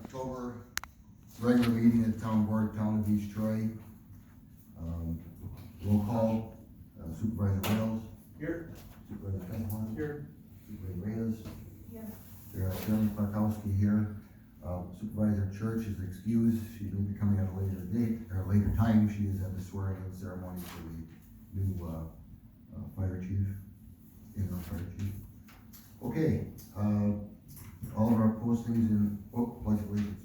October regular meeting of the town board, town of East Troy. Roll call, Supervisor Wales. Here. Supervisor Penhorn. Here. Supervisor Reyes. Here. Chairman Kwiatkowski here. Supervisor Church is excused. She will be coming at a later date, or a later time. She is at the swearing in ceremony for the new fire chief, interim fire chief. Okay, all of our postings in, pledge allegiance.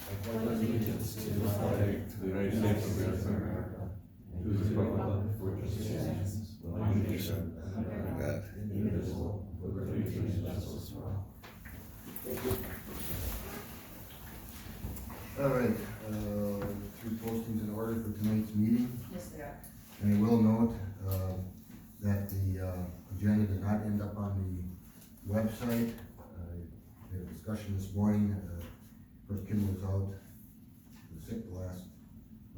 I pledge allegiance to the flag of the United States of America, and to the republic for which it stands, one nation, under God, indivisible, with liberty and justice for all. All right, three postings in order for tonight's meeting. Yes, they are. And I will note, that the, agenda did not end up on the website. We had a discussion this morning, of course, Kim was out, was sick the last,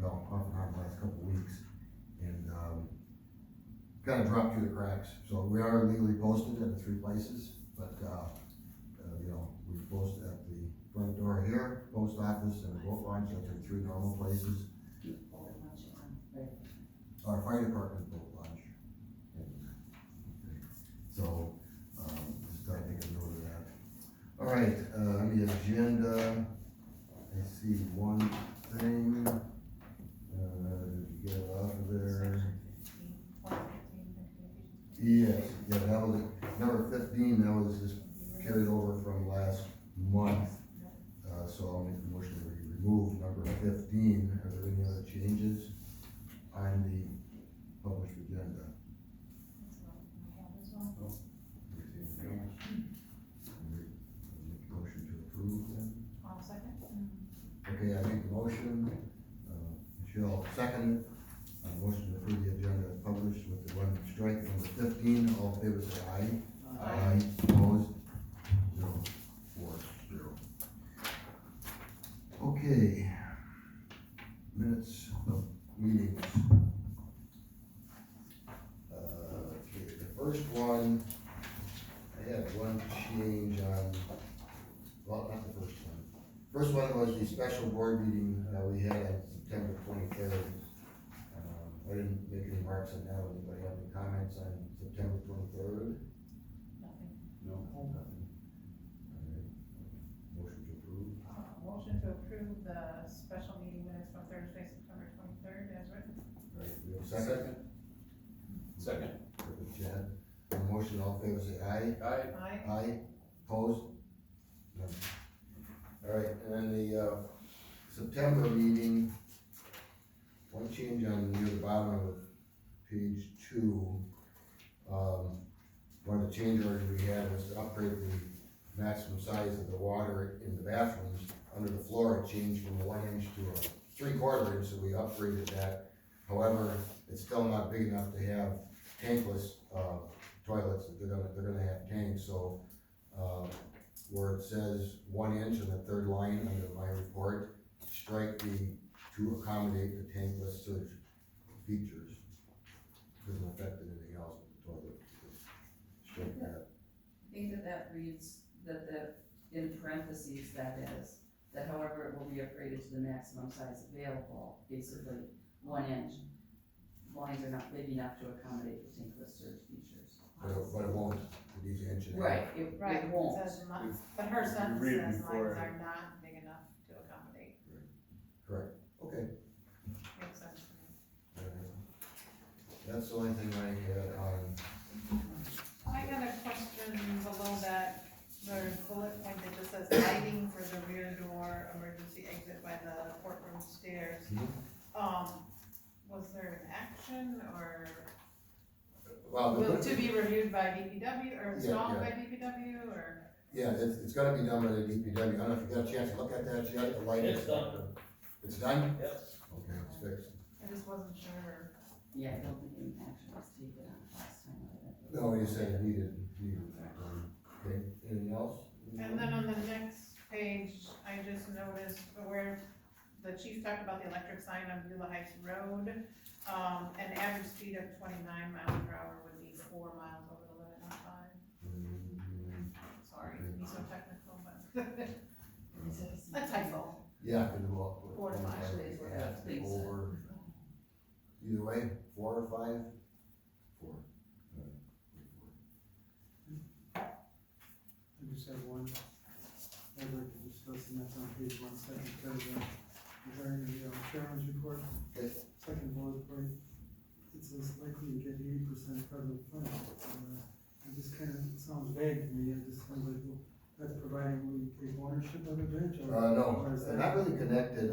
well, off and on the last couple of weeks, and, kind of dropped through the cracks. So we are legally posted at the three places, but, you know, we post at the front door here, post office, and the boat launch, that's the three normal places. Our fire department boat launch. So, just gotta make a note of that. All right, on the agenda, I see one thing, did you get it off of there? Yes, yeah, that was, number 15, that was just carried over from last month. So I'll make the motion to remove number 15. Are there any other changes on the published agenda? Motion to approve then? I'll second. Okay, I make the motion, Michelle seconded, motion to approve the agenda as published with the one strike, number 15, all in favor say aye. Aye. Opposed? 0, 4, 0. Okay, minutes of meetings. Okay, the first one, I had one change on, well, not the first one. First one was the special board meeting we had on September 23rd. I didn't make any marks on that. Anybody have any comments on September 23rd? Nothing. No. Nothing. All right. Motion to approve. Motion to approve the special meeting minutes from Thursday, September 23rd as written. All right, we have a second? Second. Perfect, Chad. On the motion, all in favor say aye. Aye. Aye. Aye. Opposed? None. All right, and then the, September meeting, one change on near the bottom of page 2. One of the change orders we had was to upgrade the maximum size of the water in the bathrooms. Under the floor, it changed from a 1 inch to a 3/4 inch, so we upgraded that. However, it's still not big enough to have tankless, toilets. They're gonna have tanks, so, where it says 1 inch on the third line under my report, strike the to accommodate the tankless surge features. Doesn't affect anything else with the toilet. Strike that. I think that reads, that in parentheses, that is, that however it will be upgraded to the maximum size available, basically 1 inch. Lines are not big enough to accommodate the tankless surge features. But it won't, with these inch and a half. Right, it won't. Says but her sentence read it says before. lines are not big enough to accommodate. Correct, okay. Makes sense to me. That's the only thing I had on, I got a question below that, the bullet point that just says lighting for the rear door emergency exit by the courtroom stairs. Was there an action or well, will it to be reviewed by DPW or installed yeah. by DPW or? yeah, it's gonna be done by the DPW. I don't know if you got a chance to look at that yet, the lighting. It's done. It's done? Yes. Okay, it's fixed. I just wasn't sure. Yeah, I don't think any action was taken on it last time. No, you said it needed. Okay, anything else? And then on the next page, I just noticed where the chief talked about the electric sign on Beulah Heights Road. An average speed of 29 miles per hour would be 4 miles over the limit, not 5. Sorry, it would be A typo. Yeah, could go up. 4 to 5. Actually, it's what Yeah, the thing said. over. Either way, 4 or 5? 4. I just have one, I'd like to discuss, and that's on page 1, second paragraph, regarding the chairman's report. Okay. Second bullet point, it says likely to get 80% federal funding. It just kind of sounds vague to me, it just sounds like, well, that's providing we take ownership of the bridge, or? No, or is they're that- not really connected.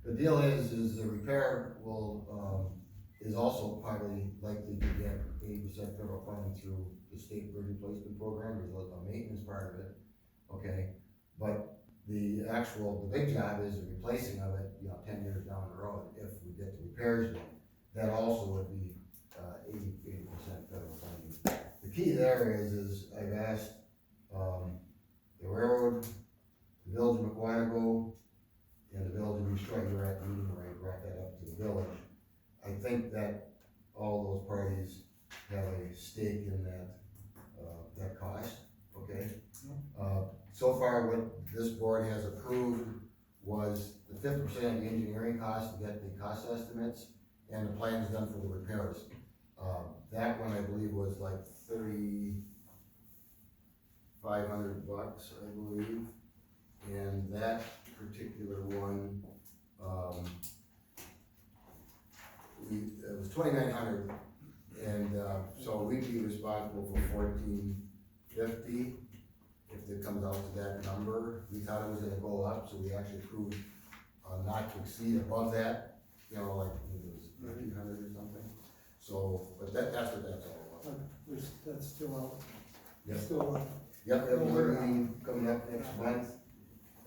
The deal is the repair will, is also probably likely to get 80% federal funding through the state bridge replacement program, there's a maintenance part of it, okay? But the big job is the replacing of it, 10 years down the road, if we get the repairs done. That also would be, 80% federal funding. The key there is I've asked, the railroad, the village of McWanago, and the village of East Troy, we were at the meeting where I brought that up to the village. I think that all those parties have a stake in that, that cost, okay? So far, what this board has approved was the 50% of the engineering cost to get the cost estimates, and the plans done for the repairs. That one, I believe, was like $3,500, I believe, and that particular one, it was 2,900, and, so we'd be responsible for 1,450 if it comes out to that number. We thought it was gonna go up, so we actually approved, not to exceed above that, like, I think it was 1,500 or something. So, but that's what that's all about. That's still out, Yep. still, Yep, we have a meeting coming up next month.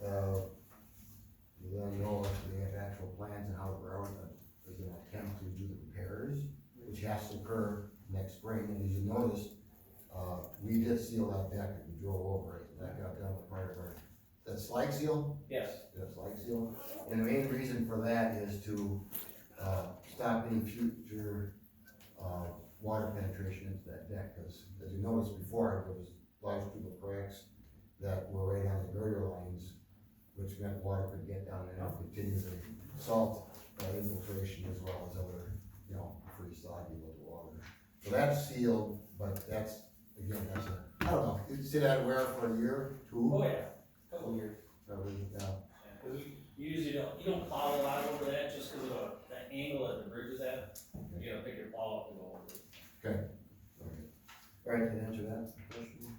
We'll then know if we have actual plans and how the railroad is gonna attempt to do the repairs, which has to occur next spring, and as you noticed, we did seal that deck and we drove over it, that got done with part of our, that slag seal? Yes. That slag seal, and the main reason for that is to, stop any future, water penetration into that deck, because as you noticed before, there was large tube of cracks that were right on the girder lines, which meant water could get down there and continue the salt infiltration as well as other, free soggy with the water. So that's sealed, but that's, again, that's I don't know, you sit out where for a year, 2? Oh, yeah, couple years. Probably, yeah. Cause you usually you don't plow a lot over that just cause of the angle that the bridge is at. You gotta pick your plow up to go over it. Okay. All right, can I answer that question?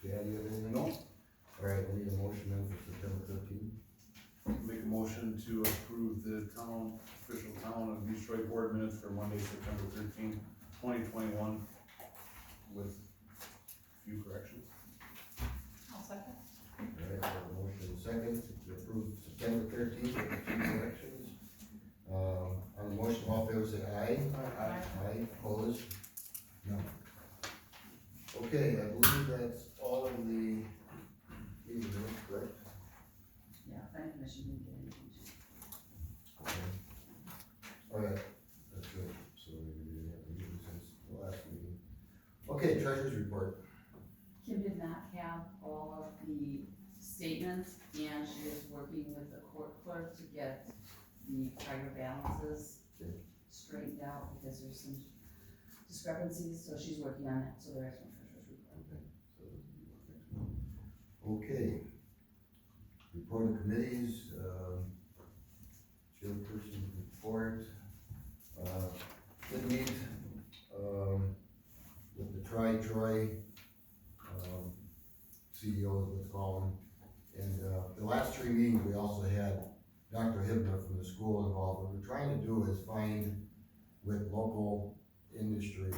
Yeah, you have anything else? All right, we need a motion then for September 13th. Make a motion to approve the official town of East Troy board minutes for Monday, September 13th, 2021, with a few corrections. I'll second. All right, we have a motion and a second to approve September 13th with a few corrections. On the motion, all in favor say aye. Aye. Aye, opposed? No. Okay, I believe that's all of the meeting minutes, correct? Yeah, planning commission didn't get anything. Okay. All right, that's good, so we didn't have a meeting since the last meeting. Okay, treasurer's report. Kim did not have all of the statements, and she is working with the court clerk to get the prior balances Okay. straightened out, because there's some discrepancies, so she's working on that, so there is no treasurer's report. Okay, so this will be next one. Okay. Report of committees, chairperson's report. Did meet, with the Troy, CEOs, let's call them. And, the last 3 meetings, we also had Dr. Hibner from the school involved. What we're trying to do is find with local industry,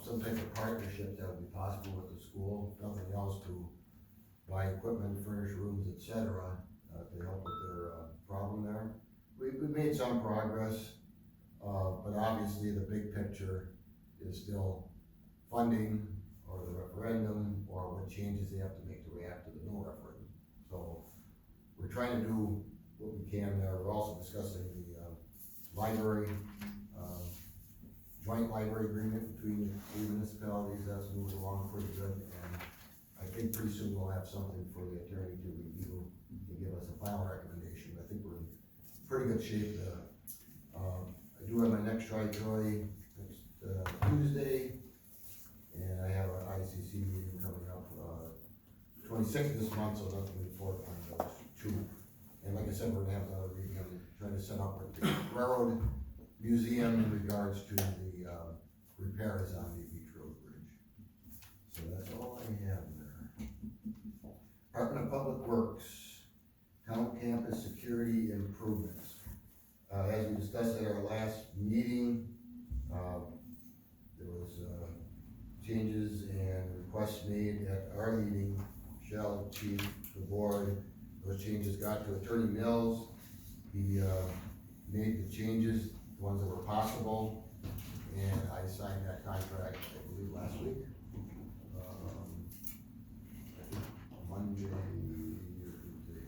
some type of partnership that would be possible with the school, if nothing else, to buy equipment, furnish rooms, et cetera, to help with their, problem there. We've made some progress, but obviously the big picture is still funding, or the referendum, or what changes they have to make to react to the no referendum. So, we're trying to do what we can there. We're also discussing the, library, joint library agreement between the 3 municipalities. That's moved along pretty good, and I think pretty soon we'll have something for the attorney to review, to give us a final recommendation. I think we're in pretty good shape. I do have my next tri-joy next Tuesday, and I have an ICC meeting coming up, 26th this month, so that's the report on those two. And like I said, we're gonna have another meeting, I'm trying to set up with the Railroad Museum in regards to the repairs on the Beach Road Bridge. So that's all I have there. Department of Public Works, town campus security improvements. As we discussed at our last meeting, there was, changes and requests made at our meeting, Michelle, Chief, the board, those changes got to Attorney Mills. He, made the changes, the ones that were possible, and I signed that contract, I believe, last week. I think Monday or Tuesday.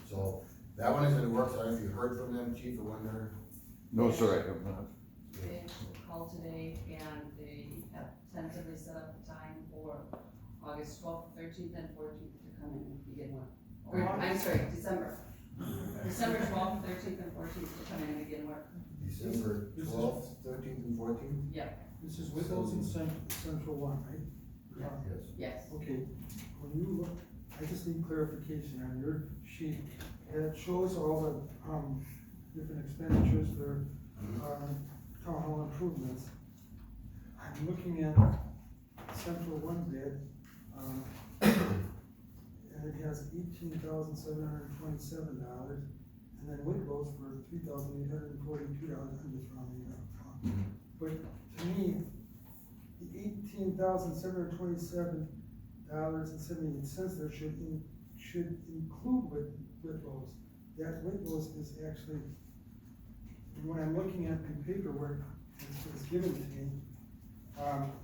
So, that one is in the works. I don't know if you heard from them, Chief, or when they're. No, sir, I have not. They called today and they have tentatively set up the time for August 12th, 13th, and 14th to come in and begin work. Or, I'm sorry, December 12th, 13th, and 14th to come in and begin work. December 12th, 13th, and 14th? This is with those in Central One, right? Yes. Yes. Okay, when you look, I just need clarification on your sheet, and it shows all the different expenditures for, town hall improvements. I'm looking at Central One bid, and it has $18,727, and then Whitlow's for $3,842, I'm just rounding it up. But to me, the $18,727.78 there should include Whitlow's. That Whitlow's is actually, when I'm looking at the paperwork that was given to me,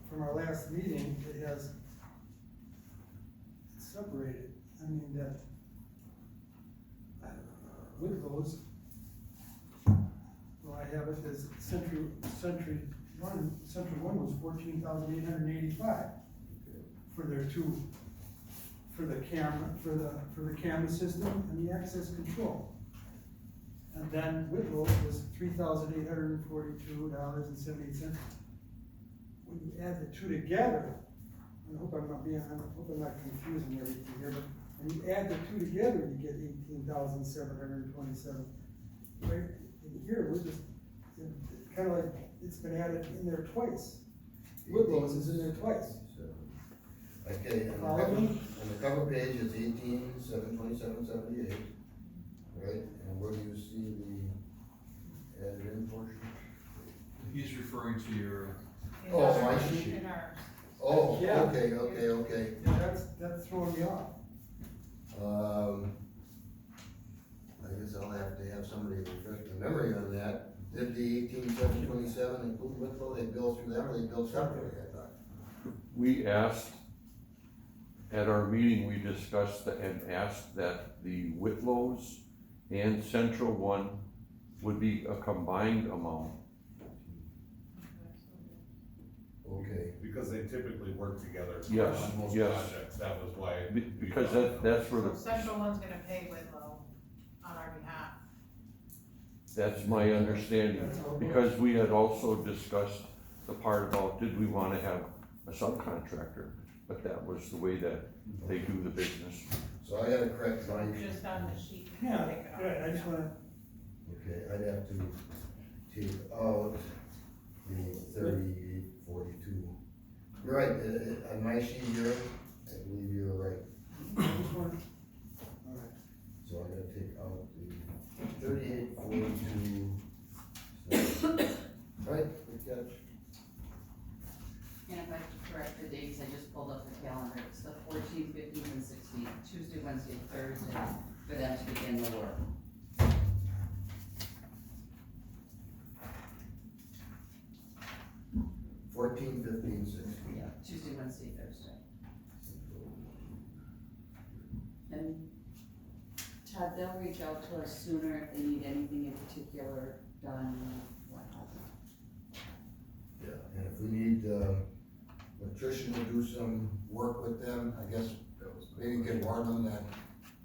from our last meeting, it has separated. I mean, that Whitlow's, well, I have it as Century One was $14,885 for their two, for the camera system and the access control. And then Whitlow's was $3,842.78. When you add the two together, I hope I'm not confusing everything here, but when you add the two together, you get $18,727. Right in here, we're just, kind of like, it's been added in there twice. Whitlow's is in there twice. Okay, Follow me? on the cover page, it's 18,727.78, right? And where do you see the added in portion? He's referring to your, Oh, my sheet. In ours. Oh, Yeah. okay. Yeah, that's throwing me off. I guess I'll have to have somebody refresh my memory on that. Did the 18,727 include Whitlow? They billed through them, or they billed separately, I thought? We asked, at our meeting, we discussed and asked that the Whitlow's and Central One would be a combined amount. Okay, Because they typically work together Yes, on most yes. projects, that was why. Because that's where So the, Central One's gonna pay Whitlow on our behalf. that's my understanding. That's all. Because we had also discussed the part about, did we wanna have a subcontractor? But that was the way that they do the business. so I gotta correct my, Just on the sheet. Yeah, Take it off. good, I just wanna, okay, I'd have to take out the 3842. You're right, on my sheet here, I believe you're right. I just wanna, all right. So I gotta take out the 3842. Right, good catch. And if I correct the dates, I just pulled up the calendar, it's the 14th, 15th, and 16th, Tuesday, Wednesday, Thursday, for them to begin the work. 14, 15, 16. Yeah, Tuesday, Wednesday, Thursday. And Todd, they'll reach out to us sooner if they need anything in particular done, what have you. Yeah, and if we need, electrician to do some work with them, I guess, maybe you can warn them that,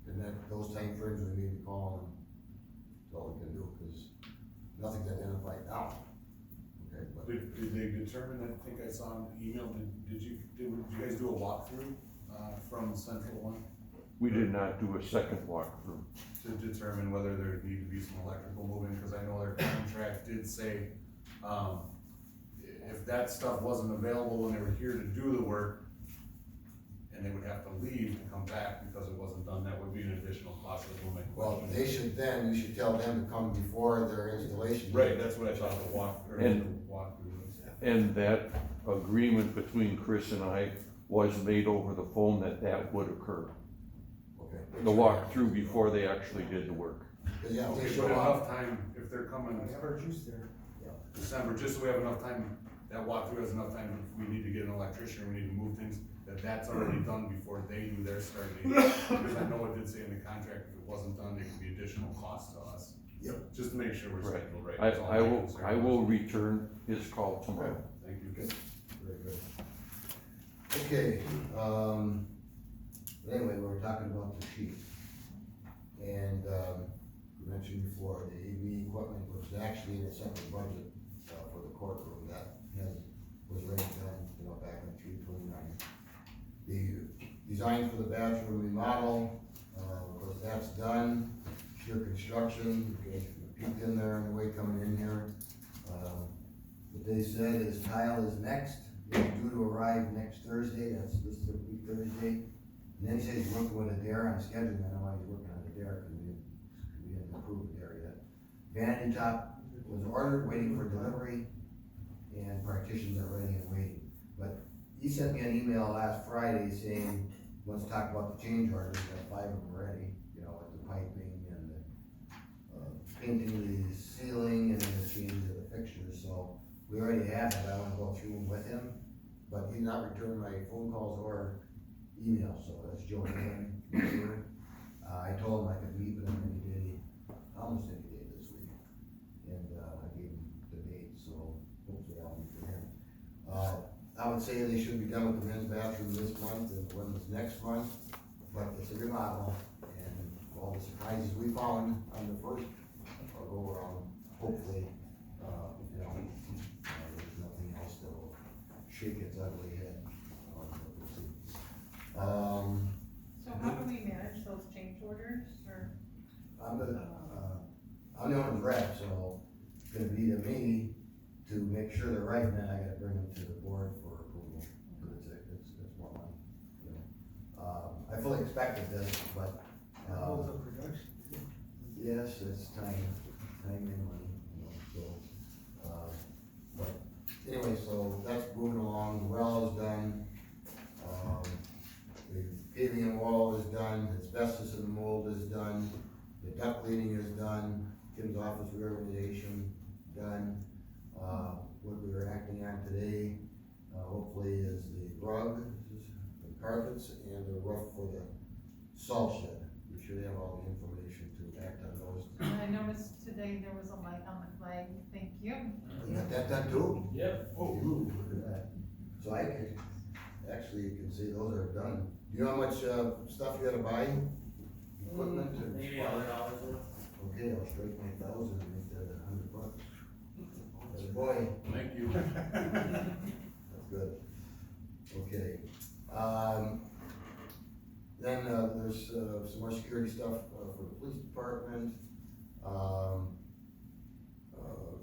in those timeframes, we need to call them. That's all we can do, because nothing's identified now. Okay, but Did they determine, I think I saw an email, did you guys do a walkthrough, from Central One? We did not do a second walkthrough. To determine whether there need to be some electrical moving, cause I know their contract did say, if that stuff wasn't available when they were here to do the work, and they would have to leave and come back because it wasn't done, that would be an additional cost that will make. well, you should tell them to come before their installation. Right, that's what I thought the walkthrough was. And that agreement between Chris and I was made over the phone that would occur. Okay. The walkthrough before they actually did the work. 'Cause yeah, if they Okay, show but up, enough time, if they're coming We have our juice there. December, just so we have enough time, that walkthrough has enough time, if we need to get an electrician, or we need to move things, that's already done before they do their start date. Because I know it did say in the contract, if it wasn't done, there could be additional cost to us. Yep. Just to make sure we're Right. scheduled right. That's all I my will, concern I was. will return his call tomorrow. Thank you. very good. Okay, anyway, we were talking about the chief. And, we mentioned before, the AV equipment was actually in a separate budget, for the courtroom, that was raised done, back in 3/29. The design for the bathroom remodel, of course, that's done, sheer construction, okay, peeked in there on the way coming in here. What they said is tile is next, it's due to arrive next Thursday, that's this week Thursday. And then he said he's working with Adair on scheduling, I don't know why he's working on Adair, because we didn't approve Adair yet. Vanity top was ordered, waiting for delivery, and partitions are ready and waiting. But he sent me an email last Friday saying, let's talk about the change orders, got 5 of them ready, with the piping and the, painting the ceiling and then the changes of the fixtures, so we already have it, I wanna go through them with him, but he's not returned my phone calls or emails, so that's Joe Nguyen here. I told him I could meet with him any day, almost any day this week, and, I gave him the date, so hopefully I'll meet with him. I would say they should be done with the men's bathroom this month and the women's next month, but it's a remodel, and all the surprises we found on the first go around, hopefully, there's nothing else that will shake its ugly head. We'll see. So how do we manage those change orders, or? I'm the owner's rep, so it's gonna be to me to make sure they're right, and then I gotta bring them to the board for approval, because it's more money, I fully expected this, but, Holds up production. yes, it's time and money, so, but anyway, so that's moving along, the well is done, the paving and wall is done, asbestos and mold is done, the duct cleaning is done, Kim's office reorganization done. What we were acting on today, hopefully is the rug, the carpets, and the roof for the salt shed. We should have all the information to act on those. I noticed today there was a light on the flag, thank you. You got that done too? Yep. Oh, look at that. So I can, actually, you can say those are done. Do you know how much, stuff you gotta buy? Equipment and. Maybe $100 worth. Okay, I'll straighten my $1,000 and make that $100. That's a boy. Thank you. That's good. Okay, then, there's, some more security stuff, for the police department.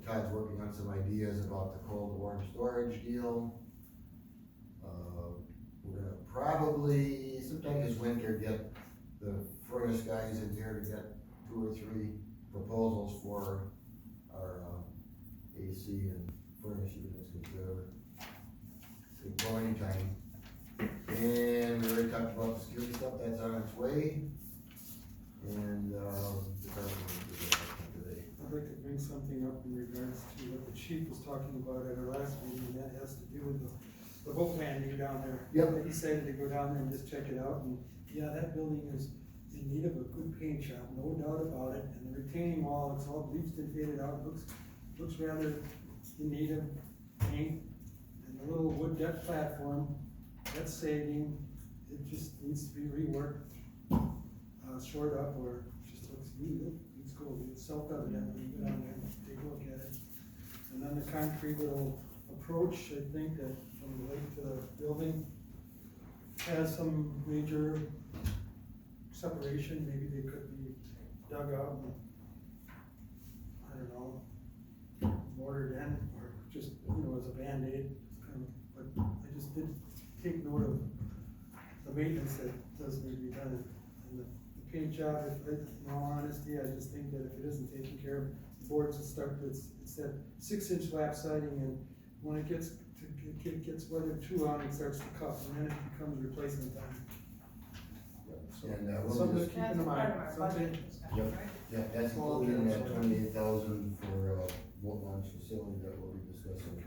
Todd's working on some ideas about the cold warm storage deal. We're gonna probably, sometime this winter, get the furnace guys in here to get 2 or 3 proposals for our, AC and furnace units, cause they go anytime. And we already talked about the security stuff, that's on its way. And, the department will do that today. I'd like to bring something up in regards to what the chief was talking about at our last meeting, and that has to do with the boat landing down there. Yep. He decided to go down there and just check it out, and yeah, that building is in need of a good paint job, no doubt about it. And the retaining wall, it's all bleached and faded out, looks rather in need of paint. And a little wood deck platform, that's sagging, it just needs to be reworked, shored up, or just looks neat, it's cool, it's self-evident when you go down there and take a look at it. And then the concrete little approach, I think that from the lake to the building has some major separation, maybe they could be dug out and, I don't know, mortared in, or just, as a Band-Aid, kind of, but I just did take note of the maintenance that does need to be done, and the paint job, in all honesty, I just think that if it isn't taken care of, the boards will start, it's that 6-inch lap siding, and when it gets weathered too long, it starts to cup, and then it becomes replacement time. So, And, we'll something to just- keep That's in part mind, of our something, budget discussion, Yep. right? Yeah, that's included in that 28,000 for, boat launch facility that we'll be discussing.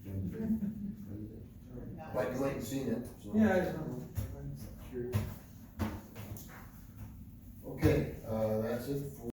Wednesday. But you ain't seen it, so. yeah, I don't know, I'm curious. Okay, that's it for